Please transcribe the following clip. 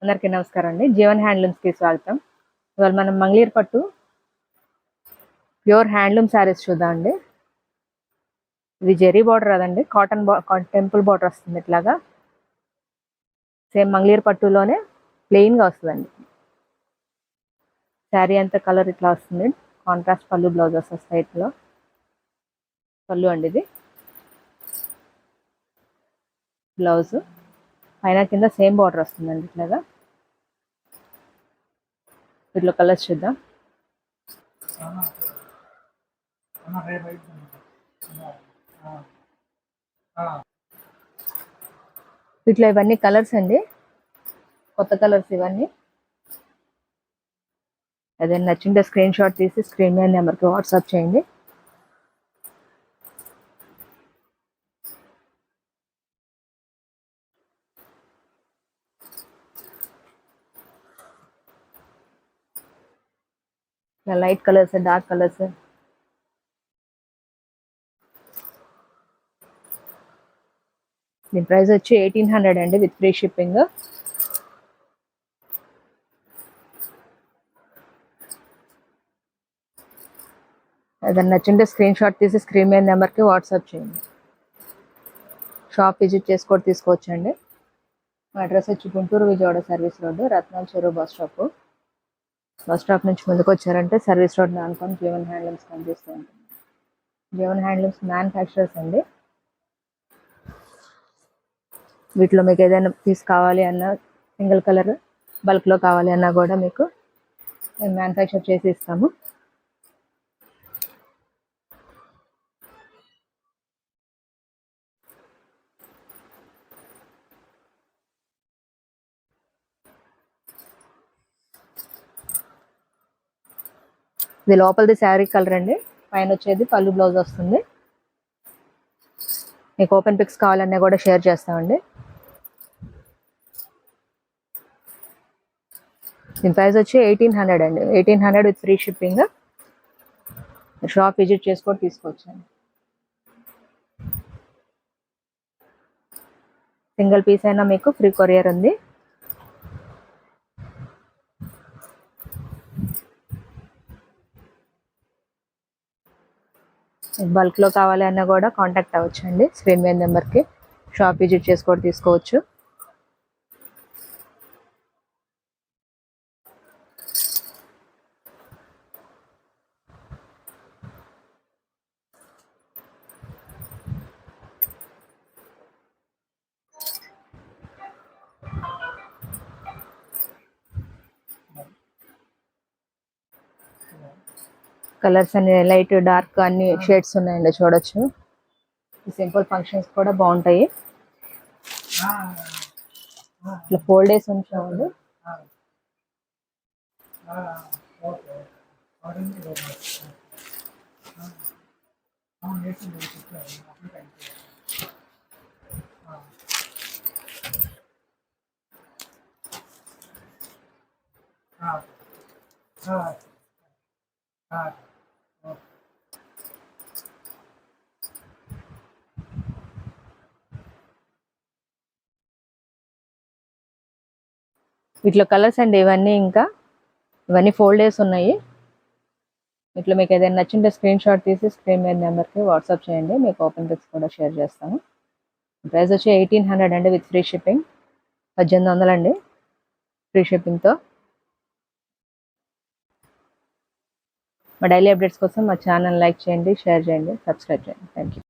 అందరికీ నమస్కారం అండి. జీవన్ హ్యాండ్లూమ్స్కి స్వాగతం. ఇవాళ మనం మంగళీర్ పట్టు ప్యూర్ హ్యాండ్లూమ్ శారీస్ చూద్దాం అండి. ఇది జెరీ బార్డర్ అదండి, కాటన్ టెంపుల్ బార్డర్ వస్తుంది. ఇట్లాగా సేమ్ మంగళీర్ పట్టులోనే ప్లెయిన్గా వస్తుందండి. శారీ అంతా కలర్ ఇట్లా వస్తుంది. కాంట్రాస్ట్ పళ్ళు, బ్లౌజెస్ వస్తాయి. ఇట్లా పళ్ళు అండి, ఇది బ్లౌజ్. పైన కింద సేమ్ బార్డర్ వస్తుందండి. ఇట్లాగా వీటిలో కలర్స్ చూద్దాం. వీటిలో ఇవన్నీ కలర్స్ అండి, కొత్త కలర్స్ ఇవన్నీ. ఏదైనా నచ్చింటే స్క్రీన్ షాట్ తీసి స్క్రీన్ మీద నెంబర్కి వాట్సాప్ చేయండి. Light colours, dark colours. దీని ప్రైస్ వచ్చి 1800 అండి, విత్ ఫ్రీ షిప్పింగ్. ఏదైనా నచ్చింటే స్క్రీన్ షాట్ తీసి స్క్రీన్ మీద నెంబర్కి వాట్సాప్ చేయండి. షాప్ విజిట్ చేసి కూడా తీసుకోవచ్చండి. మా అడ్రస్ వచ్చి గుంటూరు విజయవాడ సర్వీస్ రోడ్డు, రత్నాల చెరువు బస్ స్టాప్. బస్ స్టాప్ నుంచి ముందుకు వచ్చారంటే సర్వీస్ రోడ్ అనుకొని జీవన్ హ్యాండ్లూమ్స్ కనిపిస్తూ ఉంటుంది. జీవన్ హ్యాండ్లూమ్స్ మ్యానుఫ్యాక్చరర్స్ అండి. వీటిలో మీకు ఏదైనా పీస్ కావాలి అన్నా, సింగిల్ కలర్ బల్క్లో కావాలి అన్నా కూడా మీకు మేము మ్యానుఫ్యాక్చర్ చేసి ఇస్తాము. ఇది లోపలిది శారీ కలర్ అండి, పైన వచ్చేది పళ్ళు బ్లౌజ్ వస్తుంది. మీకు ఓపెన్ పిక్స్ కావాలన్నా కూడా షేర్ చేస్తామండి. దీని ప్రైస్ వచ్చి 1800 అండి, 1800 with free shipping. Shop visit చేసుకొని తీసుకోవచ్చండి. సింగిల్ పీస్ అయినా మీకు ఫ్రీ కొరియర్ ఉంది. బల్క్లో కావాలి అన్నా కూడా కాంటాక్ట్ అవ్వచ్చండి స్క్రీన్ మీద నెంబర్కి. షాప్ విజిట్ చేసి కూడా తీసుకోవచ్చు. కలర్స్ అన్ని లైట్, డార్క్ అన్ని షేడ్స్ ఉన్నాయండి, చూడొచ్చు. సింపుల్ ఫంక్షన్స్ కూడా బాగుంటాయి. ఇట్లా 4 days ఉంచామండి. వీటిలో కలర్స్ అండి ఇవన్నీ. ఇంకా ఇవన్నీ 4 days ఉన్నాయి. ఇట్లా మీకు ఏదైనా నచ్చింటే స్క్రీన్ షాట్ తీసి స్క్రీన్ మీద నెంబర్కి వాట్సాప్ చేయండి. మీకు ఓపెన్ పిక్స్ కూడా షేర్ చేస్తాను. ప్రైస్ వచ్చి 1800 అండి, విత్ ఫ్రీ షిప్పింగ్. 1800 అండి ఫ్రీ షిప్పింగ్తో. మా డైలీ అప్డేట్స్ కోసం మా ఛానల్ లైక్ చేయండి, షేర్ చేయండి, సబ్స్క్రైబ్ చేయండి. Thank you.